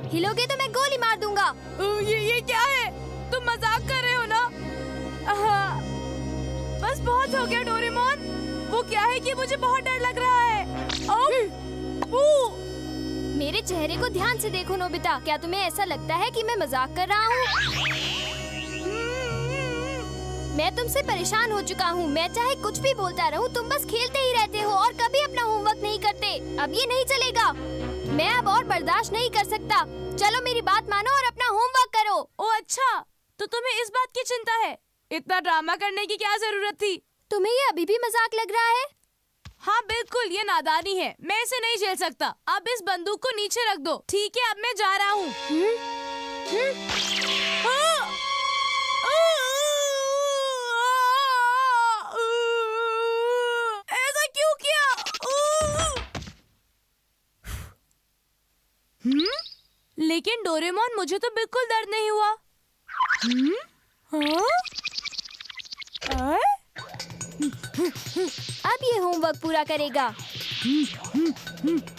हिलोगे तो मैं गोली मार दूंगा। ये क्या है? तुम मजाक कर रहे हो ना? बस बहुत हो गया डोरेमोन। वो क्या है कि मुझे बहुत डर लग रहा है। मेरे चेहरे को ध्यान से देखो नोबिता, क्या तुम्हें ऐसा लगता है कि मैं मजाक कर रहा हूँ? मैं तुमसे परेशान हो चुका हूँ। मैं चाहे कुछ भी बोलता रहूँ, तुम बस खेलते ही रहते हो और कभी अपना होमवर्क नहीं करते। अब ये नहीं चलेगा। मैं अब और बर्दाश्त नहीं कर सकता। चलो मेरी बात मानो और अपना होमवर्क करो। ओ अच्छा, तो तुम्हें इस बात की चिंता है? इतना ड्रामा करने की क्या जरूरत थी? तुम्हें ये अभी भी मजाक लग रहा है? हाँ बिल्कुल, ये नादानी है। मैं इसे नहीं झेल सकता। अब इस बंदूक को नीचे रख दो। ठीक है, अब मैं जा रहा हूँ। ऐसा क्यों किया? लेकिन डोरेमोन, मुझे तो बिल्कुल दर्द नहीं हुआ। अब ये होमवर्क पूरा करेगा।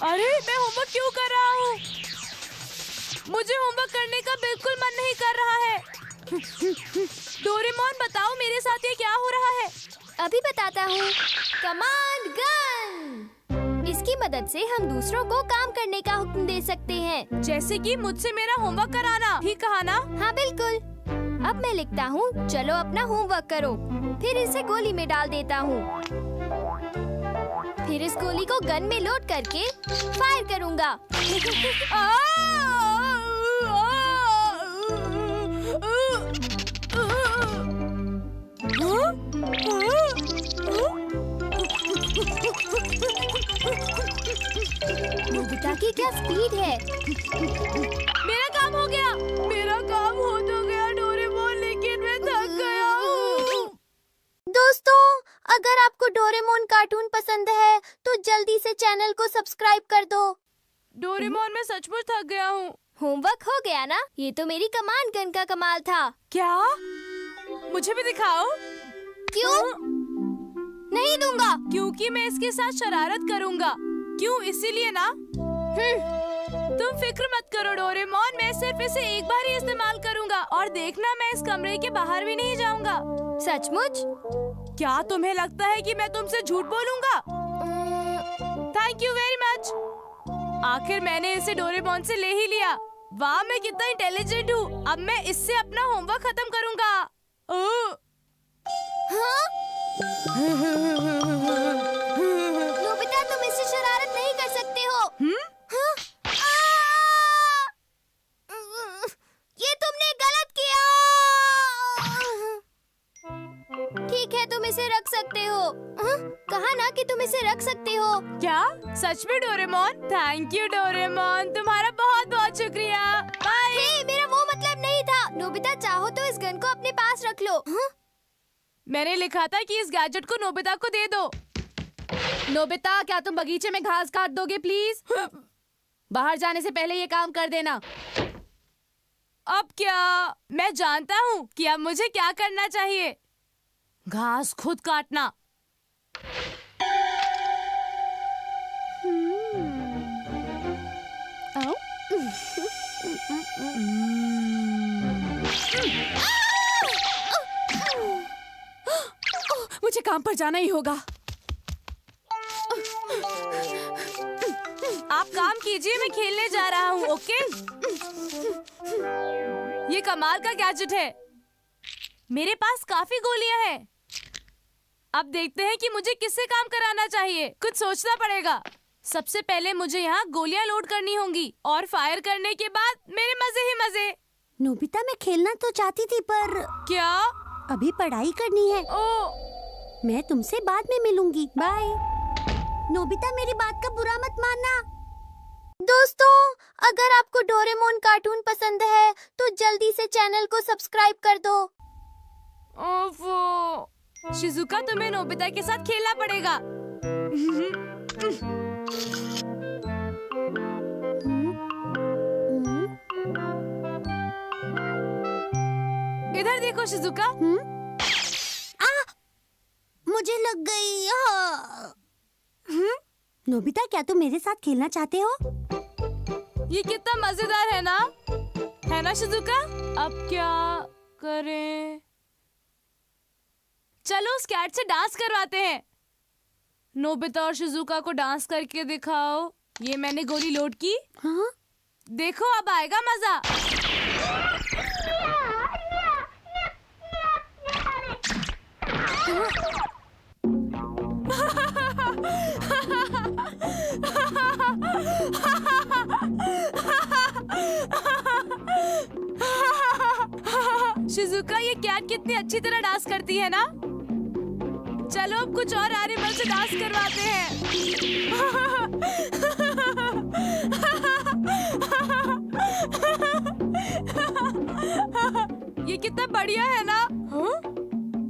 अरे मैं होमवर्क क्यों कर रहा हूँ? मुझे होमवर्क करने का बिल्कुल मन नहीं कर रहा है। डोरेमोन बताओ, मेरे साथ ये क्या हो रहा है? अभी बताता हूँ। कमांड गन, इसकी मदद से हम दूसरों को काम करने का हुक्म दे सकते हैं। जैसे कि मुझसे मेरा होमवर्क कराना, ठीक कहा ना? हाँ बिल्कुल। अब मैं लिखता हूँ, चलो अपना होमवर्क करो। फिर इसे गोली में डाल देता हूँ। फिर इस गोली को गन में लोड करके फायर करूँगा। नोबिता की क्या स्पीड है। मेरा काम हो गया। मेरा काम हो तो गया डोरेमोन, लेकिन मैं थक गया हूँ। दोस्तों, अगर आपको डोरेमोन कार्टून पसंद है तो जल्दी से चैनल को सब्सक्राइब कर दो। डोरेमोन, मैं सचमुच थक गया हूँ। होमवर्क हो गया ना? ये तो मेरी कमांड गन का कमाल था। क्या? मुझे भी दिखाओ। क्यों? नहीं दूंगा। क्योंकि मैं इसके साथ शरारत करूँगा। क्यों? इसीलिए ना? तुम फिक्र मत करो डोरेमोन, मैं सिर्फ इसे एक बार ही इस्तेमाल करूँगा और देखना, मैं इस कमरे के बाहर भी नहीं जाऊँगा। सचमुच? क्या तुम्हें लगता है कि मैं तुमसे झूठ बोलूँगा? Thank you very much. आखिर मैंने इसे डोरेमोन से ले ही लिया। वाह, मैं कितना इंटेलिजेंट हूँ। अब मैं इससे अपना होमवर्क खत्म करूँगा। हाँ? नोबिता, तुम इससे शरारत नहीं कर सकते हो। हाँ? ये तुमने गलत किया। ठीक है, तुम इसे रख सकते हो। हाँ? कहा ना कि तुम इसे रख सकते हो। क्या? सच में डोरेमोन? थैंक यू डोरेमोन, तुम्हारा बहुत बहुत शुक्रिया। बाय। हे, मेरा वो मतलब नहीं था। नोबिता, चाहो तो इस गन को अपने पास रख लो। हाँ? मैंने लिखा था कि इस गैजेट को नोबिता को दे दो। नोबिता, क्या तुम बगीचे में घास काट दोगे प्लीज? बाहर जाने से पहले ये काम कर देना। अब क्या? मैं जानता हूँ कि अब मुझे क्या करना चाहिए। घास खुद काटना। मुझे काम पर जाना ही होगा। आप काम कीजिए, मैं खेलने जा रहा हूँ। ओके? ये कमाल का गैजेट है। मेरे पास काफी गोलियां हैं। अब देखते हैं कि मुझे किससे काम कराना चाहिए। कुछ सोचना पड़ेगा। सबसे पहले मुझे यहाँ गोलियां लोड करनी होंगी और फायर करने के बाद मेरे मजे ही मजे। नोबिता, मैं खेलना तो चाहती थी, पर क्या? अभी पढ़ाई करनी है। मैं तुमसे बाद में मिलूंगी। बाय। नोबिता, मेरी बात का बुरा मत मानना। दोस्तों, अगर आपको डोरेमोन कार्टून पसंद है तो जल्दी से चैनल को सब्सक्राइब कर दो। ओफो, शिजुका, तुम्हें नोबिता के साथ खेलना पड़ेगा। इधर देखो शिजुका। मुझे लग गई। नोबिता, क्या तुम मेरे साथ खेलना चाहते हो? ये कितना मजेदार है ना शिजुका? अब क्या करें? चलो उस कैट से डांस करवाते हैं। नोबिता और शिजुका को डांस करके दिखाओ। ये मैंने गोली लोड की। हाँ? देखो अब आएगा मजा। शिजुका, ये कैट कितनी अच्छी तरह डांस करती है ना। चलो अब कुछ और एनिमल से डांस करवाते हैं। ये कितना बढ़िया है ना।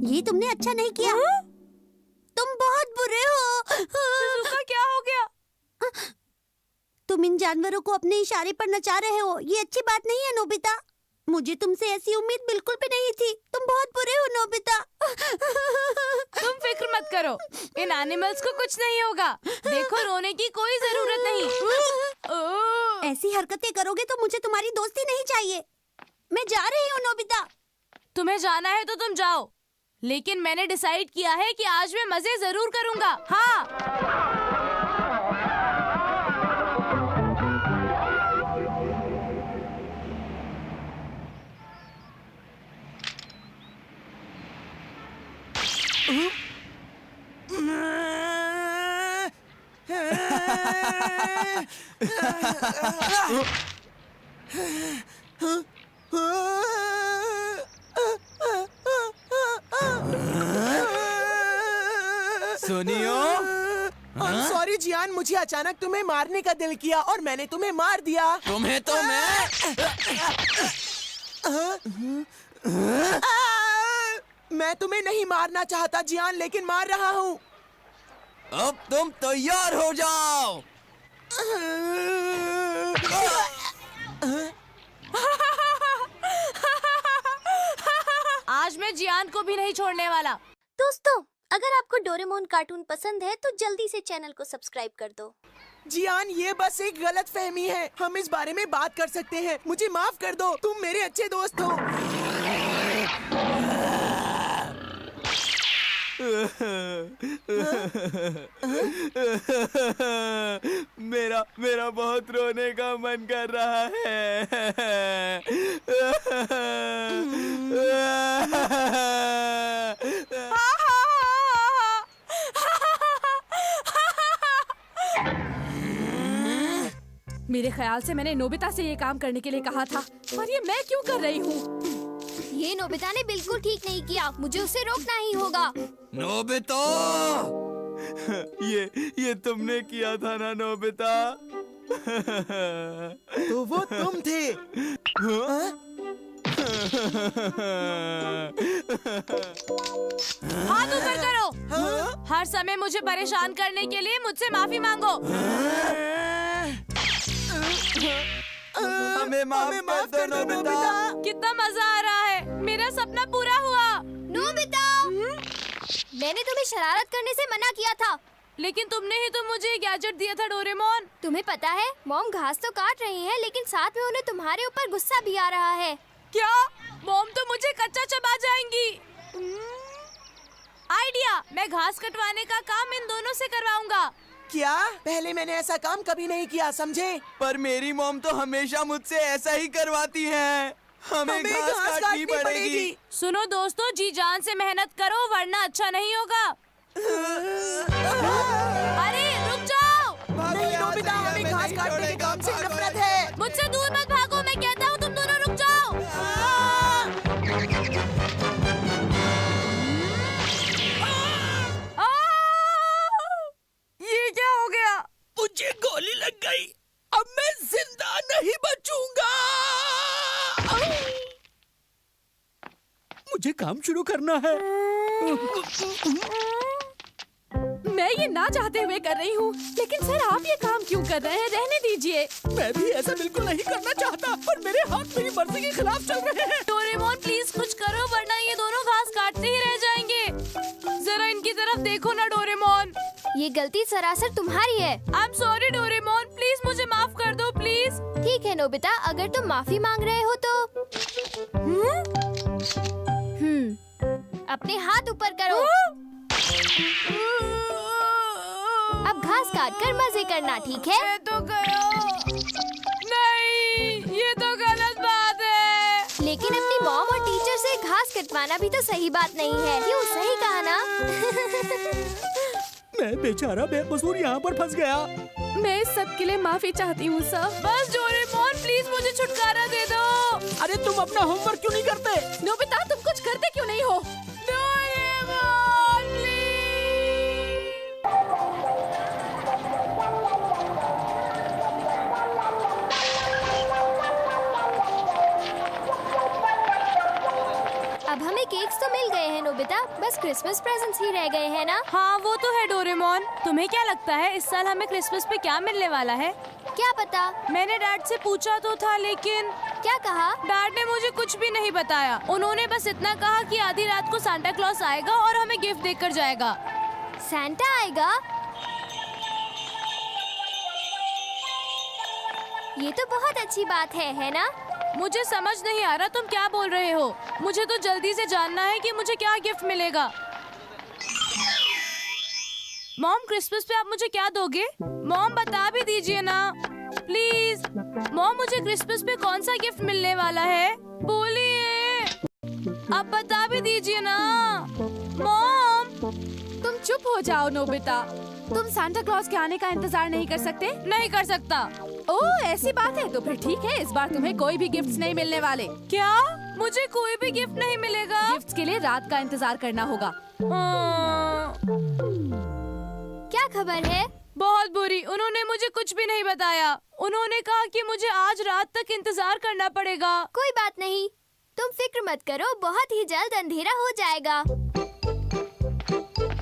ये तुमने अच्छा नहीं किया। तुम बहुत बुरे हो। शिजुका, क्या हो गया? तुम इन जानवरों को अपने इशारे पर नचा रहे हो। ये अच्छी बात नहीं है नोबिता। मुझे तुमसे ऐसी उम्मीद बिल्कुल भी नहीं थी। तुम बहुत बुरे हो नोबिता। तुम फिक्र मत करो, इन एनिमल्स को कुछ नहीं होगा। देखो, रोने की कोई जरूरत नहीं। ऐसी हरकतें करोगे तो मुझे तुम्हारी दोस्ती नहीं चाहिए। मैं जा रही हूँ नोबिता। तुम्हें जाना है तो तुम जाओ, लेकिन मैंने डिसाइड किया है कि आज मैं मजे जरूर करूंगा। हाँ। सुनियो, सॉरी जियान, मुझे अचानक तुम्हें मारने का दिल किया और मैंने तुम्हें मार दिया। तुम्हें तो मैं तुम्हें नहीं मारना चाहता जियान, लेकिन मार रहा हूँ। अब तुम तैयार हो जाओ। आज मैं जियान को भी नहीं छोड़ने वाला। दोस्तों, अगर आपको डोरेमोन कार्टून पसंद है तो जल्दी से चैनल को सब्सक्राइब कर दो। जियान, ये बस एक गलत फहमी है। हम इस बारे में बात कर सकते हैं। मुझे माफ कर दो, तुम मेरे अच्छे दोस्त हो। मेरा बहुत रोने का मन कर रहा है। मेरे ख्याल से मैंने नोबिता से ये काम करने के लिए कहा था, पर ये मैं क्यों कर रही हूँ? ये नोबिता ने बिल्कुल ठीक नहीं किया। मुझे उसे रोकना ही होगा। नोबिता, ये तुमने किया था ना नोबिता? तो वो तुम थे। हाथ ऊपर करो। हर समय मुझे परेशान करने के लिए मुझसे माफी मांगो। हमें माफ कर दो नोबिता। कितना मजा आ रहा है। मेरा सपना पूरा हुआ। नोबिता, मैंने तुम्हें शरारत करने से मना किया था। लेकिन तुमने ही तो मुझे गैजेट दिया था डोरेमोन। तुम्हें पता है, मॉम घास तो काट रही है, लेकिन साथ में उन्हें तुम्हारे ऊपर गुस्सा भी आ रहा है। क्या? मॉम तो मुझे कच्चा चबा जाएंगी। आइडिया, मैं घास कटवाने का काम इन दोनों से करवाऊंगा। क्या? पहले मैंने ऐसा काम कभी नहीं किया, समझे? पर मेरी मॉम तो हमेशा मुझसे ऐसा ही करवाती है। हमें घास काटनी पड़ेगी। सुनो दोस्तों, जी जान से मेहनत करो, वरना अच्छा नहीं होगा। अरे रुक जाओ। नहीं नोबिता, हमें घास काटने के काम से नफरत है। मुझसे दूर मत भागो, मैं कहता हूँ तुम दोनों रुक जाओ। ये क्या हो गया? मुझे गोली लग गई। अब मैं जिंदा नहीं बचूंगा। मुझे काम शुरू करना है। मैं ये ना चाहते हुए कर रही हूँ, लेकिन सर आप ये काम क्यों कर रहे हैं? रहने दीजिए। मैं भी ऐसा बिल्कुल नहीं करना चाहता, पर मेरे हाथ मेरी मर्जी के खिलाफ चल रहे हैं। डोरेमोन प्लीज कुछ करो, देखो ना डोरेमोन। ये गलती सरासर तुम्हारी है। I am sorry Doraemon, please मुझे माफ कर दो प्लीज। ठीक है नोबिता, अगर तुम माफी मांग रहे हो तो अपने हाथ ऊपर करो। अब घास काट कर मजे करना, ठीक है? मैं तो गया। नहीं, ये तो गलत बात है। लेकिन अपनी मॉम और टीचर से घास कटवाना भी तो सही बात नहीं है, क्यों? सही कहा ना? मैं बेचारा बेकसूर यहाँ पर फंस गया। मैं इस सब के लिए माफी चाहती हूँ सर। बस डोरेमोन प्लीज मुझे छुटकारा दे दो। अरे तुम अपना होमवर्क क्यों नहीं करते? नोबिता तुम कुछ करते क्यों नहीं हो? Doraemon please. अब हमें केक्स तो मिल गए हैं नोबिता, बस क्रिसमस प्रेजेंट्स ही रह गए हैं ना? हाँ वो तो है डोरेमोन। तुम्हें क्या लगता है इस साल हमें क्रिसमस पे क्या मिलने वाला है? क्या पता? मैंने डैड से पूछा तो था, लेकिन क्या कहा? डैड ने मुझे कुछ भी नहीं बताया। उन्होंने बस इतना कहा कि आधी रात को सांता क्लॉस आएगा और हमें गिफ्ट देकर जाएगा। सैंटा आएगा? ये तो बहुत अच्छी बात है ना? मुझे समझ नहीं आ रहा तुम क्या बोल रहे हो। मुझे तो जल्दी से जानना है कि मुझे क्या गिफ्ट मिलेगा। मॉम, क्रिसमस पे आप मुझे क्या दोगे? मॉम बता भी दीजिए ना प्लीज। मॉम, मुझे क्रिसमस पे कौन सा गिफ्ट मिलने वाला है? बोलिए, अब बता भी दीजिए ना मॉम। तुम चुप हो जाओ नोबिता। तुम सांता क्लॉज के आने का इंतजार नहीं कर सकते? नहीं कर सकता। ओह ऐसी बात है तो फिर ठीक है, इस बार तुम्हें कोई भी गिफ्ट्स नहीं मिलने वाले। क्या? मुझे कोई भी गिफ्ट नहीं मिलेगा? गिफ्ट्स के लिए रात का इंतजार करना होगा। क्या खबर है? बहुत बुरी। उन्होंने मुझे कुछ भी नहीं बताया। उन्होंने कहा कि मुझे आज रात तक इंतजार करना पड़ेगा। कोई बात नहीं, तुम फिक्र मत करो, बहुत ही जल्द अंधेरा हो जाएगा।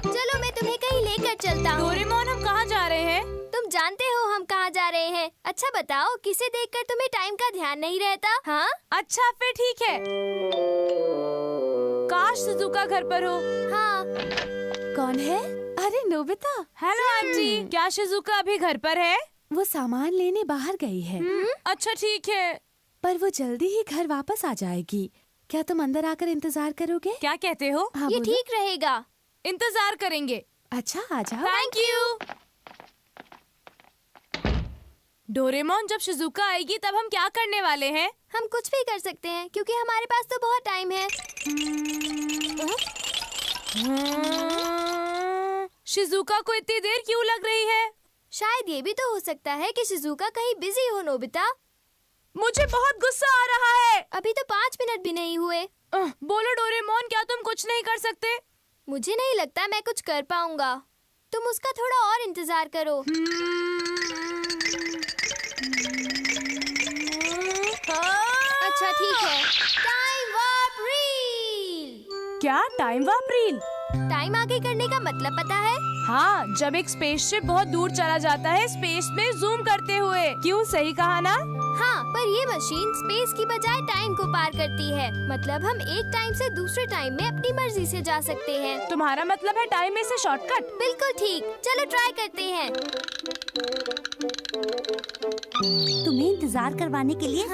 चलो मैं तुम्हें कहीं लेकर चलता हूँ। डोरेमोन, हम कहाँ जा रहे हैं? तुम जानते हो हम कहाँ जा रहे हैं। अच्छा बताओ, किसे देखकर तुम्हें टाइम का ध्यान नहीं रहता? हाँ अच्छा फिर ठीक है। काश शिजुका घर पर हो। हाँ। कौन है? अरे नोबिता। हेलो आंटी, क्या शिजुका अभी घर पर है? वो सामान लेने बाहर गई है। अच्छा ठीक है। पर वो जल्दी ही घर वापस आ जाएगी। क्या तुम अंदर आकर इंतजार करोगे? क्या कहते हो? हाँ, ये बोलो। ठीक रहेगा। इंतजार करेंगे। अच्छा आ जाओ। Thank you. डोरेमोन, जब शिजुका आएगी तब हम क्या करने वाले हैं? हम कुछ भी कर सकते हैं क्योंकि हमारे पास तो बहुत टाइम है। शिजुका को इतनी देर क्यों लग रही है? शायद ये भी तो हो सकता है कि शिजुका कहीं बिजी हो नोबिता। मुझे बहुत गुस्सा आ रहा है। अभी तो 5 मिनट भी नहीं हुए। बोलो डोरेमोन, क्या तुम कुछ नहीं कर सकते? मुझे नहीं लगता मैं कुछ कर पाऊंगा। तुम उसका थोड़ा और इंतजार करो। अच्छा ठीक है। Time warp reel. क्या टाइम वार्प रील? टाइम आगे करने का मतलब पता है? हाँ, जब एक स्पेसशिप बहुत दूर चला जाता है स्पेस में जूम करते हुए। क्यों, सही कहा ना? हाँ, पर ये मशीन स्पेस की बजाय टाइम को पार करती है। मतलब हम एक टाइम से दूसरे टाइम में अपनी मर्जी से जा सकते हैं। तुम्हारा मतलब है टाइम में से शॉर्टकट? बिल्कुल ठीक। चलो ट्राई करते हैं। तुम्हें इंतजार करवाने के लिए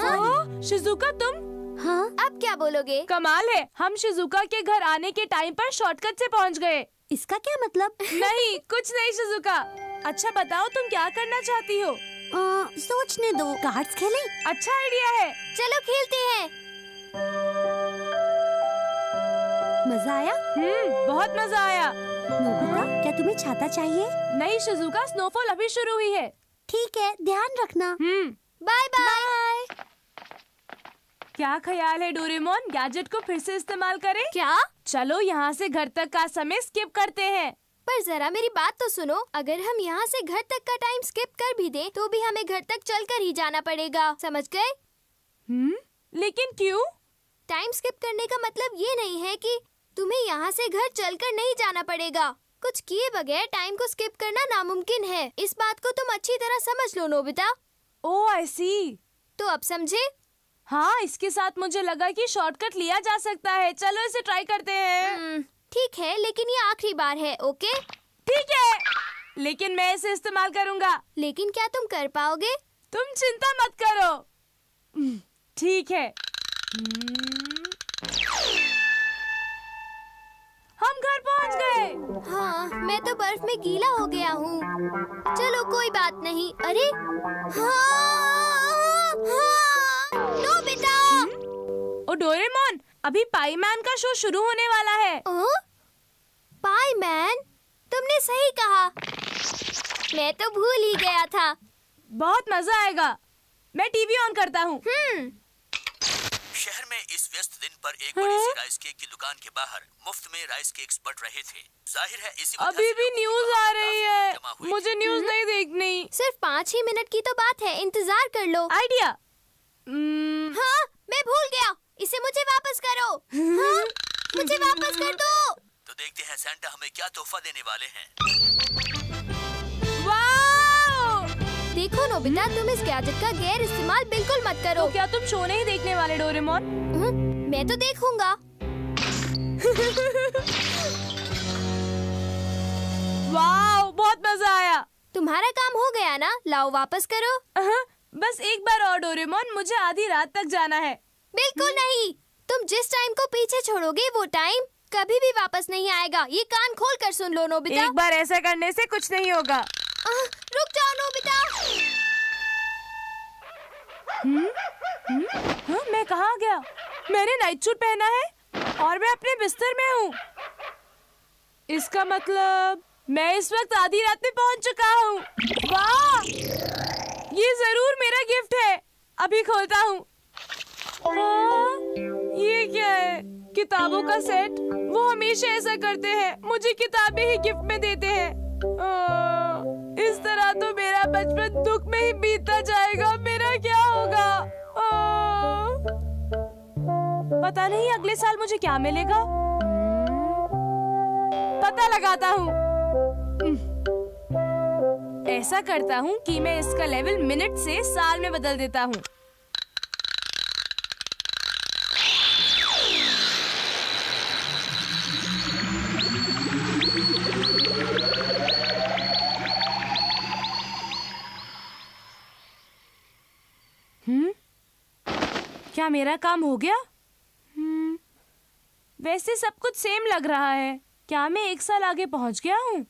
शिजुका तुम? हाँ, अब क्या बोलोगे? कमाल है, हम शिजुका के घर आने के टाइम पर शॉर्टकट से पहुंच गए। इसका क्या मतलब? नहीं, कुछ नहीं शिजुका। अच्छा बताओ, तुम क्या करना चाहती हो? सोचने दो। कार्ड्स खेलें? अच्छा आइडिया है। चलो खेलते हैं। मजा आया? बहुत मजा आया। नोबिता, क्या तुम्हें छाता चाहिए? नहीं शिजुका, स्नोफॉल अभी शुरू हुई है। ठीक है, ध्यान रखना। Bye bye. क्या ख्याल है डोरेमोन, गैजेट को फिर से इस्तेमाल करें? क्या? चलो यहाँ से घर तक का समय स्किप करते हैं। पर जरा मेरी बात तो सुनो। अगर हम यहाँ से घर तक का टाइम स्किप कर भी दें, तो भी हमें घर तक चलकर ही जाना पड़ेगा। समझ गए? लेकिन क्यों? टाइम स्किप करने का मतलब ये नहीं है कि तुम्हें यहाँ से घर चलकर नहीं जाना पड़ेगा। कुछ किए बगैर टाइम को स्किप करना नामुमकिन है। इस बात को तुम अच्छी तरह समझ लो नोबिता। ओह आई सी। तो अब समझे? हाँ, इसके साथ मुझे लगा कि शॉर्टकट लिया जा सकता है। चलो इसे ट्राई करते हैं। ठीक है, लेकिन ये आखिरी बार है, ओके? ठीक है, लेकिन मैं इसे इस्तेमाल करूंगा। लेकिन क्या तुम कर पाओगे? तुम चिंता मत करो। ठीक है। हम घर पहुंच गए। हाँ, मैं तो बर्फ में गीला हो गया हूँ। चलो कोई बात नहीं। अरे हाँ, नोबिता! ओ डोरेमोन, अभी पाई मैन का शो शुरू होने वाला है। पाई मैन? तुमने सही कहा, मैं तो भूल ही गया था। बहुत मजा आएगा। मैं टीवी ऑन करता हूँ। शहर में इस व्यस्त दिन पर एक बड़ी सी राइस केक की दुकान के बाहर मुफ्त में राइस केक्स बट रहे थे। जाहिर है इसी वजह अभी से भी लोगों की न्यूज वहाँ आ पर रही काफी है। जमा हुई मुझे थी। न्यूज नहीं देखनी। सिर्फ 5 ही मिनट की तो बात है, इंतजार कर लो। आइडिया। हाँ, मैं भूल गया। इसे मुझे वापस करो। हाँ, मुझे वापस कर दो। तो देखते हैं सैंटा हमें क्या तोहफा देने वाले हैं। वाओ! देखो नोबिता, तुम इस गैजेट का गैर इस्तेमाल बिल्कुल मत करो। तो क्या तुम शो नहीं देखने वाले डोरेमोन? मैं तो देखूंगा। वाओ, बहुत मजा आया। तुम्हारा काम हो गया ना? लाओ वापस करो। बस एक बार और डोरेमोन, मुझे आधी रात तक जाना है। बिल्कुल नहीं। तुम जिस टाइम को पीछे छोड़ोगे वो टाइम कभी भी वापस नहीं आएगा। ये कान खोल कर सुन लो नोबिता। एक बार ऐसा करने से कुछ नहीं होगा। रुक जाओ नोबिता। मैं कहाँ गया? मैंने नाइट सूट पहना है और मैं अपने बिस्तर में हूँ। इसका मतलब मैं इस वक्त आधी रात में पहुँच चुका हूँ। वाह! ये जरूर मेरा गिफ्ट है। अभी खोलता हूँ। ये क्या है? किताबों का सेट। वो हमेशा ऐसा करते हैं, मुझे किताबें ही गिफ्ट में देते हैं। इस तरह तो मेरा बचपन दुख में ही बीतता जाएगा। मेरा क्या होगा? पता नहीं अगले साल मुझे क्या मिलेगा। पता लगाता हूँ। ऐसा करता हूँ कि मैं इसका लेवल मिनट से साल में बदल देता हूँ। क्या मेरा काम हो गया? वैसे सब कुछ सेम लग रहा है। क्या मैं 1 साल आगे पहुंच गया हूँ?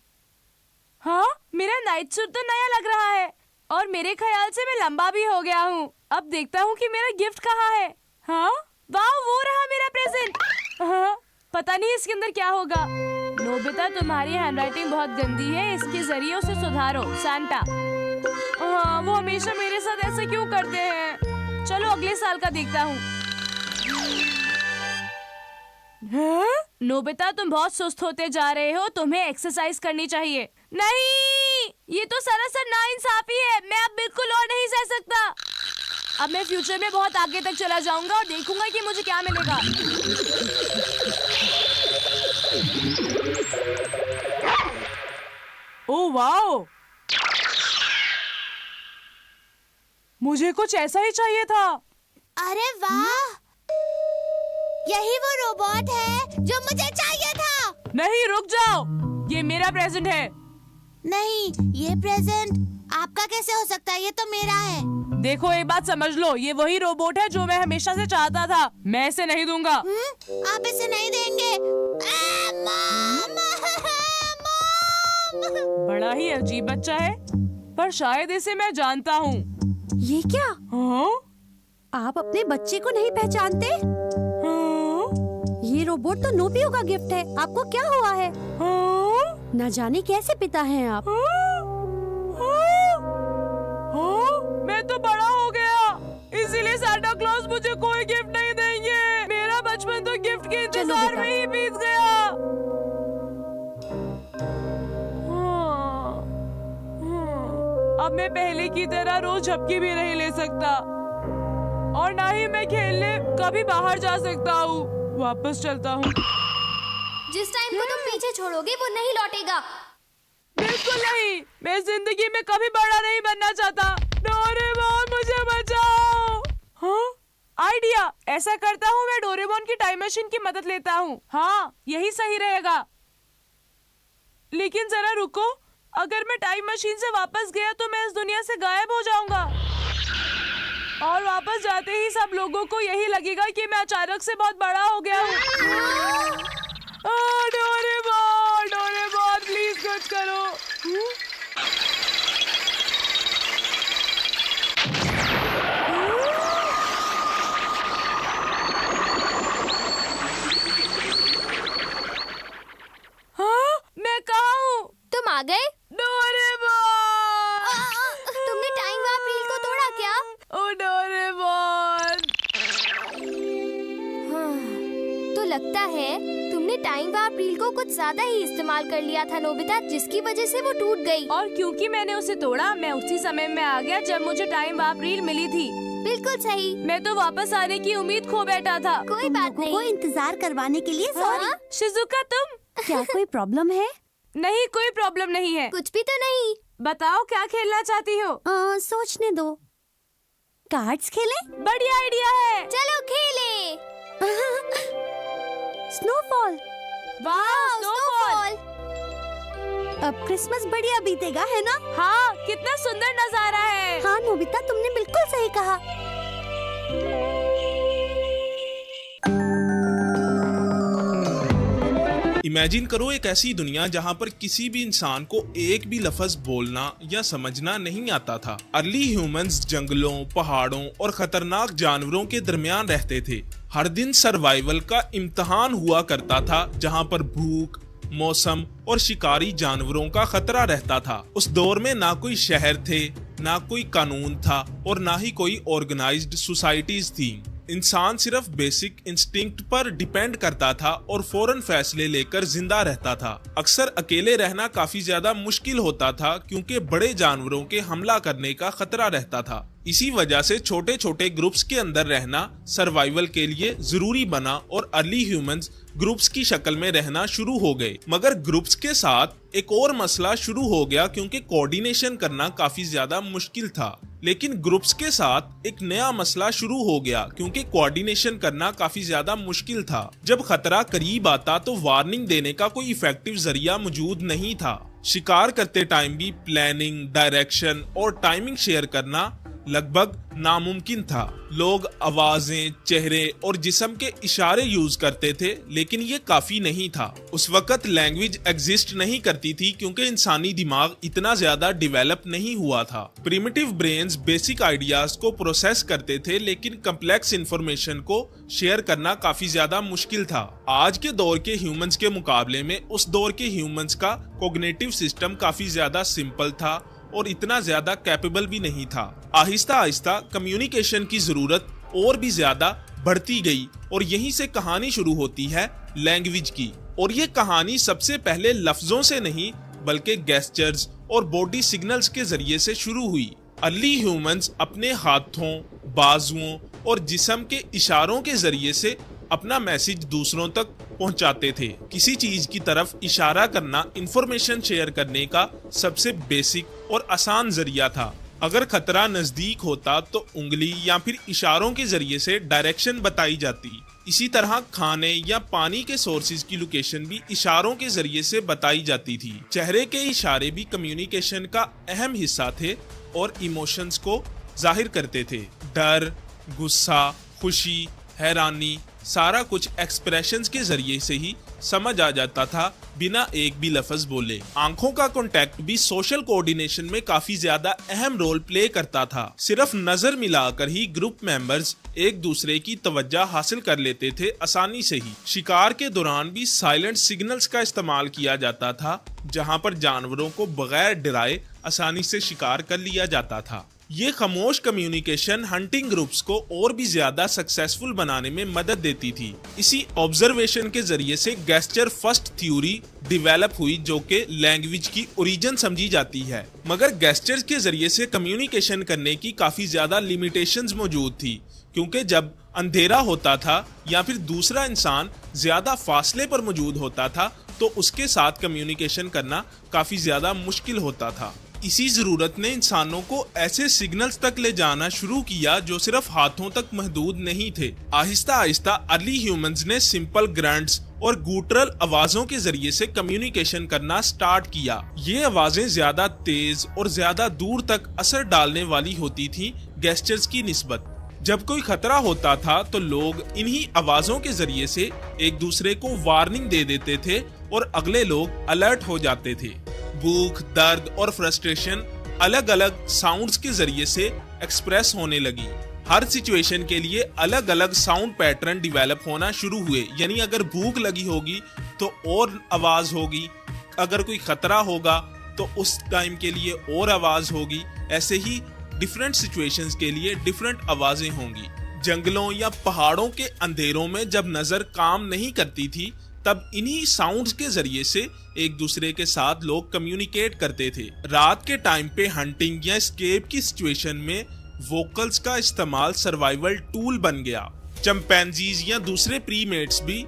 हाँ, मेरा नाइट सूट तो नया लग रहा है और मेरे ख्याल से मैं लंबा भी हो गया हूँ। अब देखता हूँ कि मेरा गिफ्ट कहाँ है। हाँ, वाह, वो रहा मेरा प्रेजेंट। हाँ, पता नहीं इसके अंदर क्या होगा। नोबिता, तुम्हारी हैंडराइटिंग बहुत गंदी है, इसके जरिए उसे सुधारो। सैंटा। हाँ, वो हमेशा मेरे साथ ऐसा क्यों करते हैं? चलो अगले साल का देखता हूँ। नोबिता, तुम बहुत सुस्त होते जा रहे हो। तुम्हें एक्सरसाइज करनी चाहिए। नहीं, ये तो सरासर नाइंसाफी है। मैं अब बिल्कुल और नहीं सह सकता। अब मैं फ्यूचर में बहुत आगे तक चला जाऊंगा और देखूंगा कि मुझे क्या मिलेगा। ओह वाओ, मुझे कुछ ऐसा ही चाहिए था। अरे वाह, यही वो रोबोट है जो मुझे चाहिए था। नहीं, रुक जाओ, ये मेरा प्रेजेंट है। नहीं, ये प्रेजेंट आपका कैसे हो सकता है? ये तो मेरा है। देखो, एक बात समझ लो, ये वही रोबोट है जो मैं हमेशा से चाहता था। मैं इसे नहीं दूंगा। आप इसे नहीं देंगे? मॉम! बड़ा ही अजीब बच्चा है, पर शायद इसे मैं जानता हूँ। ये क्या? हाँ? आप अपने बच्चे को नहीं पहचानते? हाँ? ये रोबोट तो नोबियो का गिफ्ट है। आपको क्या हुआ है? हाँ? न जाने कैसे पिता हैं आप। मैं तो बड़ा हो गया, इसीलिए सांता क्लॉज मुझे कोई गिफ्ट नहीं देंगे। मेरा बचपन तो गिफ्ट के इंतजार में ही बीत गया। अब मैं पहले की तरह रोज झपकी भी नहीं ले सकता और ना ही मैं खेलने कभी बाहर जा सकता हूँ। वापस चलता हूँ। जिस टाइम को तुम पीछे छोड़ोगे वो नहीं लौटेगा। बिल्कुल नहीं, मैं जिंदगी में कभी बड़ा नहीं बनना चाहता। डोरेमोन, मुझे बचाओ। हाँ? आइडिया, ऐसा करता हूँ, मैं डोरेमोन की टाइम मशीन की मदद लेता हूँ। हाँ, यही सही रहेगा। लेकिन जरा रुको, अगर मैं टाइम मशीन से वापस गया तो मैं इस दुनिया से गायब हो जाऊंगा और वापस जाते ही सब लोगों को यही लगेगा कि मैं अचानक से बहुत बड़ा हो गया हूँ। डोरेमोन, डोरेमोन प्लीज कुछ करो। हाँ, मैं कहाँ हूँ? तुम आ गए? डोरेमोन! तुमने टाइम वार्प रील को तोड़ा क्या? ओ डोरेमोन! तो लगता है तुमने टाइम वार्प रील को कुछ ज्यादा ही इस्तेमाल कर लिया था नोबिता, जिसकी वजह से वो टूट गई। और क्योंकि मैंने उसे तोड़ा, मैं उसी समय में आ गया जब मुझे टाइम वार्प रील मिली थी। बिल्कुल सही। मैं तो वापस आने की उम्मीद खो बैठा था। कोई बात नहीं। को इंतजार करवाने के लिए सॉरी। हाँ? शिजुका, तुम? क्या कोई प्रॉब्लम है? नहीं, कोई प्रॉब्लम नहीं है। कुछ भी तो नहीं। बताओ क्या खेलना चाहती हो? सोचने दो। कार्ड्स खेलें? बढ़िया आइडिया है। चलो खेले। स्नोफॉल। वाह, स्नोफॉल! अब क्रिसमस बढ़िया बीतेगा, है ना? हाँ, कितना सुंदर नजारा है। हाँ नोबिता, तुमने बिल्कुल सही कहा। इमेजिन करो एक ऐसी दुनिया जहाँ पर किसी भी इंसान को एक भी लफ्ज बोलना या समझना नहीं आता था। अर्ली ह्यूमंस जंगलों, पहाड़ों और खतरनाक जानवरों के दरमियान रहते थे। हर दिन सर्वाइवल का इम्तिहान हुआ करता था, जहाँ पर भूख, मौसम और शिकारी जानवरों का खतरा रहता था। उस दौर में ना कोई शहर थे, ना कोई कानून था और ना ही कोई ऑर्गेनाइज्ड सोसाइटीज थी। इंसान सिर्फ बेसिक इंस्टिंक्ट पर डिपेंड करता था और फौरन फैसले लेकर जिंदा रहता था। अक्सर अकेले रहना काफी ज्यादा मुश्किल होता था क्योंकि बड़े जानवरों के हमला करने का खतरा रहता था। इसी वजह से छोटे छोटे ग्रुप्स के अंदर रहना सर्वाइवल के लिए जरूरी बना और अर्ली ह्यूमंस ग्रुप्स की शक्ल में रहना शुरू हो गए। मगर ग्रुप्स के साथ एक और मसला शुरू हो गया क्योंकि कोऑर्डिनेशन करना काफी ज्यादा मुश्किल था। लेकिन ग्रुप्स के साथ एक नया मसला शुरू हो गया क्योंकि कोऑर्डिनेशन करना काफी ज्यादा मुश्किल था। जब खतरा करीब आता तो वार्निंग देने का कोई इफेक्टिव जरिया मौजूद नहीं था। शिकार करते टाइम भी प्लानिंग, डायरेक्शन और टाइमिंग शेयर करना लगभग नामुमकिन था। लोग आवाजें, चेहरे और जिस्म के इशारे यूज करते थे, लेकिन ये काफी नहीं था। उस वक्त लैंग्वेज एग्जिस्ट नहीं करती थी क्योंकि इंसानी दिमाग इतना ज्यादा डेवलप नहीं हुआ था। प्रिमिटिव ब्रेन्स बेसिक आइडियाज को प्रोसेस करते थे, लेकिन कम्प्लेक्स इंफॉर्मेशन को शेयर करना काफी ज्यादा मुश्किल था। आज के दौर के ह्यूमंस के मुकाबले में उस दौर के ह्यूमंस का कॉग्निटिव सिस्टम काफी ज्यादा सिंपल था और इतना ज्यादा कैपेबल भी नहीं था। आहिस्ता आहिस्ता कम्युनिकेशन की जरूरत और भी ज्यादा बढ़ती गई और यहीं से कहानी शुरू होती है लैंग्वेज की। और ये कहानी सबसे पहले लफ्जों से नहीं बल्कि गेस्चर्स और बॉडी सिग्नल्स के जरिए से शुरू हुई। अर्ली ह्यूमंस अपने हाथों, बाजुओं और जिस्म के इशारों के जरिए से अपना मैसेज दूसरों तक पहुंचाते थे। किसी चीज की तरफ इशारा करना इंफॉर्मेशन शेयर करने का सबसे बेसिक और आसान जरिया था। अगर खतरा नजदीक होता तो उंगली या फिर इशारों के जरिए से डायरेक्शन बताई जाती। इसी तरह खाने या पानी के सोर्सेज की लोकेशन भी इशारों के जरिए से बताई जाती थी। चेहरे के इशारे भी कम्युनिकेशन का अहम हिस्सा थे और इमोशंस को जाहिर करते थे। डर, गुस्सा, खुशी, हैरानी, सारा कुछ एक्सप्रेशंस के जरिए से ही समझ आ जाता था बिना एक भी लफ्ज बोले। आंखों का कांटेक्ट भी सोशल कोऑर्डिनेशन में काफी ज्यादा अहम रोल प्ले करता था। सिर्फ नजर मिलाकर ही ग्रुप मेंबर्स एक दूसरे की तवज्जो हासिल कर लेते थे आसानी से ही। शिकार के दौरान भी साइलेंट सिग्नल्स का इस्तेमाल किया जाता था, जहां पर जानवरों को बगैर डराए आसानी से शिकार कर लिया जाता था। ये खामोश कम्युनिकेशन हंटिंग ग्रुप्स को और भी ज्यादा सक्सेसफुल बनाने में मदद देती थी। इसी ऑब्जर्वेशन के जरिए से गेस्चर फर्स्ट थ्योरी डेवलप हुई, जो कि लैंग्वेज की ओरिजिन समझी जाती है। मगर गेस्चर्स के जरिए से कम्युनिकेशन करने की काफी ज्यादा लिमिटेशंस मौजूद थी, क्योंकि जब अंधेरा होता था या फिर दूसरा इंसान ज्यादा फासले पर मौजूद होता था तो उसके साथ कम्युनिकेशन करना काफी ज्यादा मुश्किल होता था। इसी जरूरत ने इंसानों को ऐसे सिग्नल्स तक ले जाना शुरू किया जो सिर्फ हाथों तक महदूद नहीं थे। आहिस्ता आहिस्ता अर्ली ह्यूमंस ने सिंपल ग्रंट्स और गुटरल आवाजों के जरिए से कम्युनिकेशन करना स्टार्ट किया। ये आवाजें ज्यादा तेज और ज्यादा दूर तक असर डालने वाली होती थी गेस्चर्स की निस्बत। जब कोई खतरा होता था तो लोग इन्हीं आवाजों के जरिए से एक दूसरे को वार्निंग दे देते थे और अगले लोग अलर्ट हो जाते थे। भूख, दर्द और फ्रस्ट्रेशन अलग अलग साउंड्स के जरिए से एक्सप्रेस होने लगी। हर सिचुएशन के लिए अलग अलग साउंड पैटर्न डिवेलप होना शुरू हुए। यानी अगर भूख लगी होगी तो और आवाज होगी, अगर कोई खतरा होगा तो उस टाइम के लिए और आवाज होगी। ऐसे ही डिफरेंट सिचुएशंस के लिए डिफरेंट आवाजें होंगी। जंगलों या पहाड़ों के अंधेरों में जब नजर काम नहीं करती थी तब इन्हीं साउंड्स के जरिए से एक दूसरे के साथ लोग कम्युनिकेट करते थे। रात के टाइम पे हंटिंग या एस्केप की सिचुएशन में वोकल्स का इस्तेमाल सर्वाइवल टूल बन गया। चिंपैंजीज या दूसरे प्रीमेट्स भी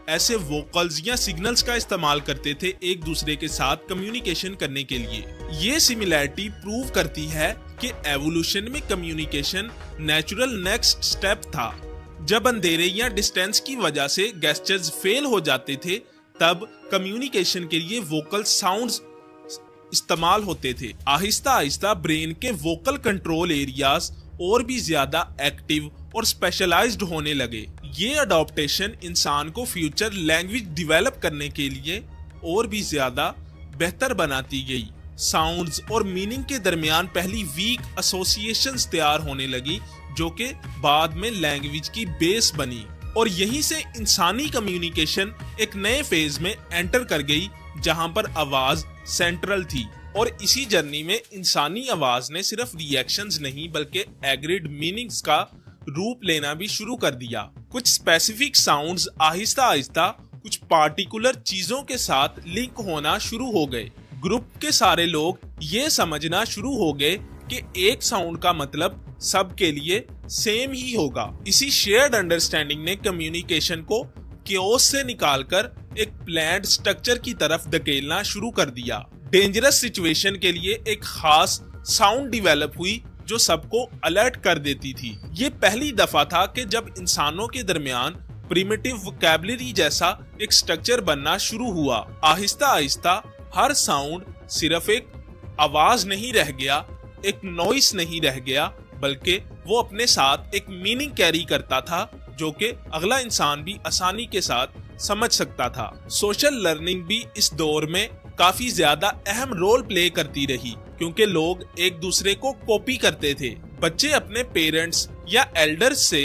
ऐसे वोकल्स या सिग्नल्स का इस्तेमाल करते थे एक दूसरे के साथ कम्युनिकेशन करने के लिए। ये सिमिलैरिटी प्रूव करती है कि एवोल्यूशन में कम्युनिकेशन नेचुरल नेक्स्ट स्टेप था। जब अंधेरे या डिस्टेंस की वजह से गेस्चर्स फेल हो जाते थे तब कम्युनिकेशन के लिए वोकल साउंड्स इस्तेमाल होते थे। आहिस्ता आहिस्ता ब्रेन के वोकल कंट्रोल एरियाज और भी ज्यादा एक्टिव और स्पेशलाइज्ड होने लगे। ये अडॉप्टेशन इंसान को फ्यूचर लैंग्वेज डेवलप करने के लिए और भी ज्यादा बेहतर बनाती गई। साउंड्स और मीनिंग के दरमियान पहली वीक एसोसिएशंस तैयार होने लगी जो कि बाद में लैंग्वेज की बेस बनी और यहीं से इंसानी कम्युनिकेशन एक नए फेज में एंटर कर गई जहां पर आवाज सेंट्रल थी। और इसी जर्नी में इंसानी आवाज ने सिर्फ रिएक्शंस नहीं बल्कि एग्रीड मीनिंग्स का रूप लेना भी शुरू कर दिया। कुछ स्पेसिफिक साउंड्स आहिस्ता आहिस्ता कुछ पार्टिकुलर चीजों के साथ लिंक होना शुरू हो गए। ग्रुप के सारे लोग ये समझना शुरू हो गए कि एक साउंड का मतलब सबके लिए सेम ही होगा। इसी शेयर्ड अंडरस्टैंडिंग ने कम्युनिकेशन को केओस से निकालकर एक प्लान्ड स्ट्रक्चर की तरफ धकेलना शुरू कर दिया। डेंजरस सिचुएशन के लिए एक खास साउंड डेवलप हुई जो सबको अलर्ट कर देती थी। ये पहली दफा था कि जब इंसानों के दरमियान प्रिमिटिव वोकैबुलरी जैसा एक स्ट्रक्चर बनना शुरू हुआ। आहिस्ता आहिस्ता हर साउंड सिर्फ एक आवाज नहीं रह गया, एक नॉइस नहीं रह गया, बल्कि वो अपने साथ एक मीनिंग कैरी करता था जो कि अगला इंसान भी आसानी के साथ समझ सकता था। सोशल लर्निंग भी इस दौर में काफी ज्यादा अहम रोल प्ले करती रही क्योंकि लोग एक दूसरे को कॉपी करते थे। बच्चे अपने पेरेंट्स या एल्डर्स से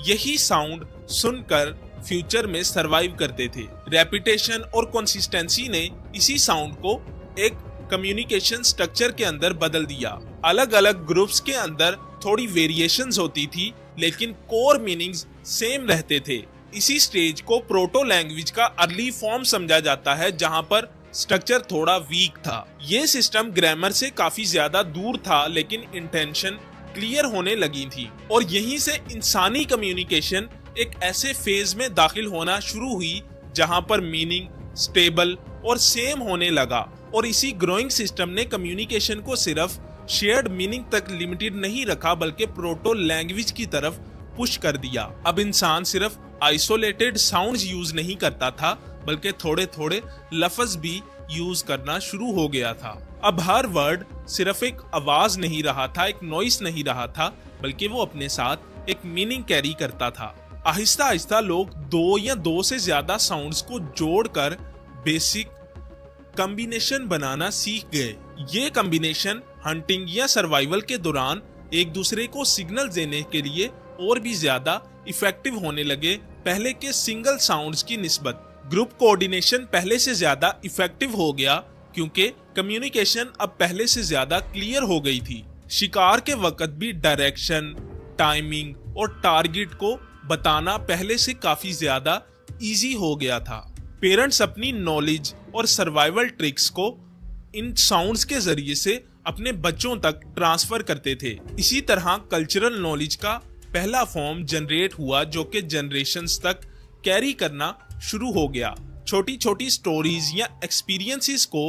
यही साउंड सुनकर फ्यूचर में सरवाइव करते थे। रेपिटेशन और कंसिस्टेंसी ने इसी साउंड को एक कम्युनिकेशन स्ट्रक्चर के अंदर बदल दिया। अलग अलग ग्रुप्स के अंदर थोड़ी वेरिएशंस होती थी लेकिन कोर मीनिंग्स सेम रहते थे। इसी स्टेज को प्रोटो लैंग्वेज का अर्ली फॉर्म समझा जाता है जहां पर स्ट्रक्चर थोड़ा वीक था। ये सिस्टम ग्रामर से काफी ज्यादा दूर था लेकिन इंटेंशन क्लियर होने लगी थी और यहीं से इंसानी कम्युनिकेशन एक ऐसे फेज में दाखिल होना शुरू हुई जहां पर मीनिंग स्टेबल और सेम होने लगा। और इसी ग्रोइंग सिस्टम ने कम्युनिकेशन को सिर्फ शेयर्ड मीनिंग तक लिमिटेड नहीं रखा बल्कि प्रोटो लैंग्वेज की तरफ पुश कर दिया। अब इंसान सिर्फ आइसोलेटेड साउंड्स यूज नहीं करता था बल्कि थोड़े थोड़े लफ्ज भी यूज करना शुरू हो गया था। अब हर वर्ड सिर्फ एक आवाज नहीं रहा था, एक नॉइस नहीं रहा था, बल्कि वो अपने साथ एक मीनिंग कैरी करता था। आहिस्ता आहिस्ता लोग दो या दो से ज्यादा साउंड्स को जोड़कर बेसिक कॉम्बिनेशन बनाना सीख गए। ये कॉम्बिनेशन हंटिंग या सर्वाइवल के दौरान एक दूसरे को सिग्नल देने के लिए और भी ज्यादा इफेक्टिव होने लगे पहले के सिंगल साउंड्स की निस्बत। ग्रुप कोऑर्डिनेशन पहले से ज्यादा इफेक्टिव हो गया क्योंकि कम्युनिकेशन अब पहले से ज्यादा क्लियर हो गई थी। शिकार के वक्त भी डायरेक्शन, टाइमिंग और टारगेट को बताना पहले से काफी ज्यादा इजी हो गया था। पेरेंट्स अपनी नॉलेज और सर्वाइवल ट्रिक्स को इन साउंड्स के जरिए से अपने बच्चों तक ट्रांसफर करते थे। इसी तरह कल्चरल नॉलेज का पहला फॉर्म जनरेट हुआ जो कि जनरेशंस तक कैरी करना शुरू हो गया। छोटी छोटी स्टोरीज या एक्सपीरियंसेस को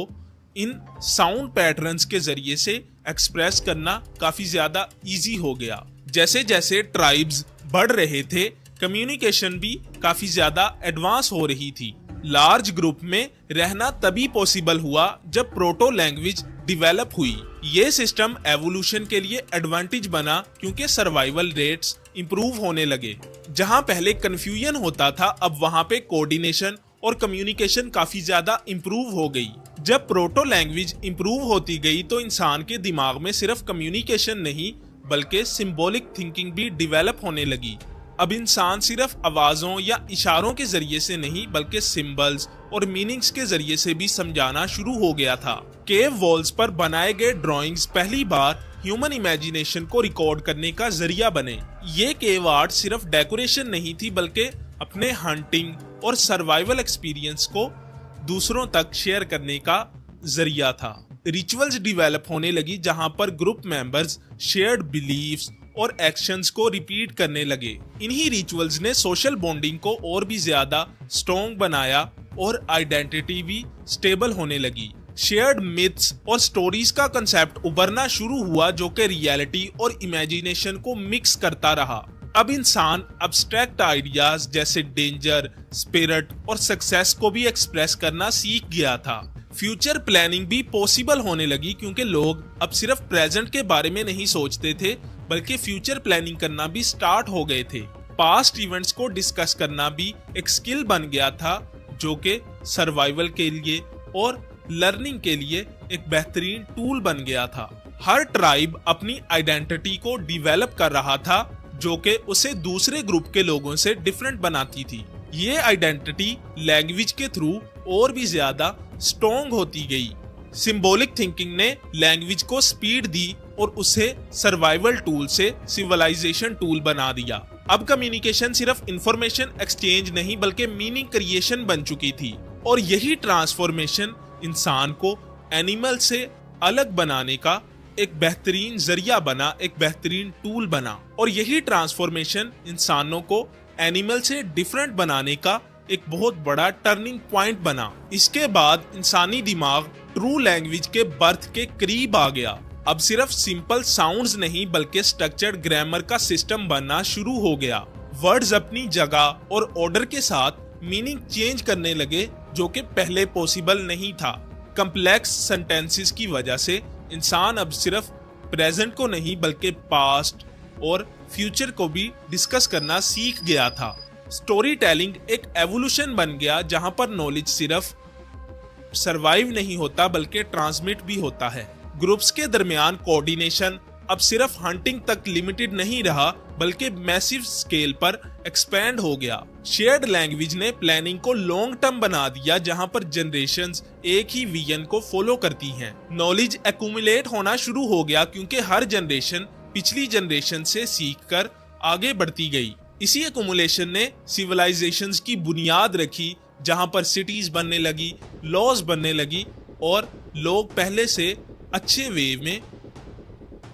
इन साउंड पैटर्न्स के जरिए से एक्सप्रेस करना काफी ज्यादा इजी हो गया। जैसे जैसे ट्राइब्स बढ़ रहे थे, कम्युनिकेशन भी काफी ज्यादा एडवांस हो रही थी। लार्ज ग्रुप में रहना तभी पॉसिबल हुआ जब प्रोटो लैंग्वेज डिवेलप हुई। ये सिस्टम एवोल्यूशन के लिए एडवांटेज बना क्योंकि सर्वाइवल रेट्स इंप्रूव होने लगे। जहां पहले कंफ्यूजन होता था, अब वहां पे कोऑर्डिनेशन और कम्युनिकेशन काफी ज्यादा इंप्रूव हो गई। जब प्रोटो लैंग्वेज इंप्रूव होती गई तो इंसान के दिमाग में सिर्फ कम्युनिकेशन नहीं बल्कि सिंबॉलिक थिंकिंग भी डेवलप होने लगी। अब इंसान सिर्फ आवाजों या इशारों के जरिए से नहीं बल्कि सिंबल्स और मीनिंग्स के जरिए से भी समझाना शुरू हो गया था। केव वॉल्स पर बनाए गए ड्राइंग्स पहली बार ह्यूमन इमेजिनेशन को रिकॉर्ड करने का जरिया बने। ये केव आर्ट सिर्फ डेकोरेशन नहीं थी बल्कि अपने हंटिंग और सर्वाइवल एक्सपीरियंस को दूसरों तक शेयर करने का जरिया था। रिचुअल्स डेवलप होने लगी जहां पर ग्रुप मेंबर्स शेयर्ड बिलीफ्स और एक्शंस को रिपीट करने लगे। इन्हीं रिचुअल्स ने सोशल बॉन्डिंग को और भी ज्यादा स्ट्रॉन्ग बनाया और आइडेंटिटी भी स्टेबल होने लगी। शेयर्ड मिथ्स और स्टोरीज का कंसेप्ट उभरना शुरू हुआ जो कि रियलिटी और इमेजिनेशन को मिक्स करता रहा। अब इंसान अब्स्ट्रैक्ट आइडियाज जैसे डेंजर, स्पिरिट और सक्सेस को भी एक्सप्रेस करना सीख गया था। फ्यूचर प्लानिंग भी पॉसिबल होने लगी क्योंकि लोग अब सिर्फ प्रेजेंट के बारे में नहीं सोचते थे बल्कि फ्यूचर प्लानिंग करना भी स्टार्ट हो गए थे। पास्ट इवेंट्स को डिस्कस करना भी एक स्किल बन गया था जो कि सर्वाइवल के लिए और लर्निंग के लिए एक बेहतरीन टूल बन गया था। हर ट्राइब अपनी आइडेंटिटी को डिवेलप कर रहा था जो कि उसे दूसरे ग्रुप के लोगों से डिफरेंट बनाती थी। ये आइडेंटिटी लैंग्वेज के थ्रू और भी ज्यादा स्ट्रॉन्ग होती गई। सिंबॉलिक थिंकिंग ने लैंग्वेज को स्पीड दी और उसे सर्वाइवल टूल से सिविलाइजेशन टूल बना दिया। अब कम्युनिकेशन सिर्फ इंफॉर्मेशन एक्सचेंज नहीं बल्कि मीनिंग क्रिएशन बन चुकी थी और यही ट्रांसफॉर्मेशन इंसान को एनिमल से अलग बनाने का एक बेहतरीन जरिया बना, एक बेहतरीन टूल बना। और यही ट्रांसफॉर्मेशन इंसानों को एनिमल से डिफरेंट बनाने का एक बहुत बड़ा टर्निंग पॉइंट बना। इसके बाद इंसानी दिमाग ट्रू लैंग्वेज के बर्थ के करीब आ गया। अब सिर्फ सिंपल साउंड्स नहीं बल्कि स्ट्रक्चर्ड ग्रामर का सिस्टम बनना शुरू हो गया। वर्ड्स अपनी जगह और ऑर्डर के साथ मीनिंग चेंज करने लगे जो कि पहले पॉसिबल नहीं था। कम्प्लेक्स सेंटेंसेस की वजह से इंसान अब सिर्फ प्रेजेंट को नहीं बल्कि पास्ट और फ्यूचर को भी डिस्कस करना सीख गया था। स्टोरी टेलिंग एक एवोल्यूशन बन गया जहां पर नॉलेज सिर्फ सरवाइव नहीं होता बल्कि ट्रांसमिट भी होता है। ग्रुप्स के दरमियान कोऑर्डिनेशन अब सिर्फ हंटिंग तक लिमिटेड नहीं रहा बल्कि मैसिव स्केल पर एक्सपैंड हो गया। शेयर्ड लैंग्वेज ने प्लानिंग को लॉन्ग टर्म बना दिया जहां पर जनरेशंस एक ही विजन को फॉलो करती हैं। नॉलेज एक्यूमुलेट होना शुरू हो गया क्योंकि हर जनरेशन पिछली जनरेशन से सीखकर आगे बढ़ती गई। इसी एक्यूमुलेशन ने सिविलाइजेशंस की बुनियाद रखी जहां पर सिटीज बनने लगी, लॉज बनने लगी और लोग पहले से अच्छे वे में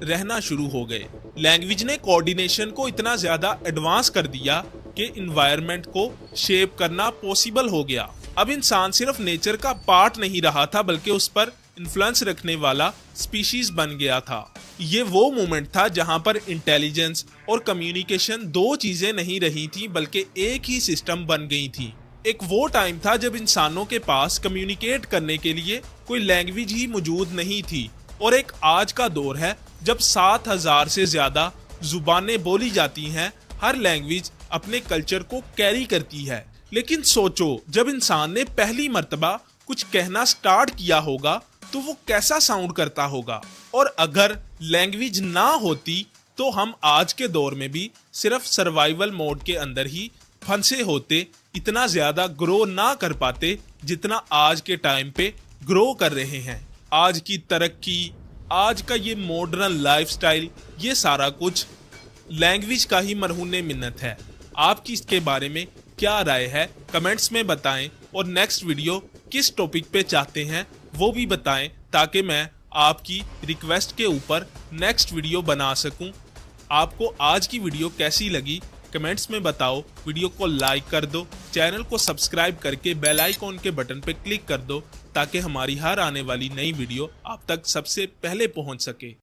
रहना शुरू हो गए। लैंग्वेज ने कोऑर्डिनेशन को इतना ज्यादा एडवांस कर दिया कि एनवायरनमेंट को शेप करना पॉसिबल हो गया। अब इंसान सिर्फ नेचर का पार्ट नहीं रहा था बल्कि उस पर इन्फ्लुएंस रखने वाला स्पीशीज बन गया था। ये वो मोमेंट था जहां पर इंटेलिजेंस और कम्युनिकेशन दो चीजें नहीं रही थी बल्कि एक ही सिस्टम बन गई थी। एक वो टाइम था जब इंसानों के पास कम्युनिकेट करने के लिए कोई लैंग्वेज ही मौजूद नहीं थी और एक आज का दौर है जब 7000 से ज्यादा जुबानें बोली जाती हैं। हर लैंग्वेज अपने कल्चर को कैरी करती है। लेकिन सोचो जब इंसान ने पहली मर्तबा कुछ कहना स्टार्ट किया होगा तो वो कैसा साउंड करता होगा। और अगर लैंग्वेज ना होती तो हम आज के दौर में भी सिर्फ सर्वाइवल मोड के अंदर ही फंसे होते, इतना ज्यादा ग्रो ना कर पाते जितना आज के टाइम पे ग्रो कर रहे हैं। आज की तरक्की, आज का ये मॉडर्न लाइफस्टाइल, ये सारा कुछ लैंग्वेज का ही मरहूने मिन्नत है। आपकी इसके बारे में क्या राय है कमेंट्स में बताएं और नेक्स्ट वीडियो किस टॉपिक पे चाहते हैं वो भी बताएं ताकि मैं आपकी रिक्वेस्ट के ऊपर नेक्स्ट वीडियो बना सकूं। आपको आज की वीडियो कैसी लगी कमेंट्स में बताओ। वीडियो को लाइक कर दो, चैनल को सब्सक्राइब करके बेल आइकॉन के बटन पे क्लिक कर दो ताकि हमारी हर आने वाली नई वीडियो आप तक सबसे पहले पहुंच सके।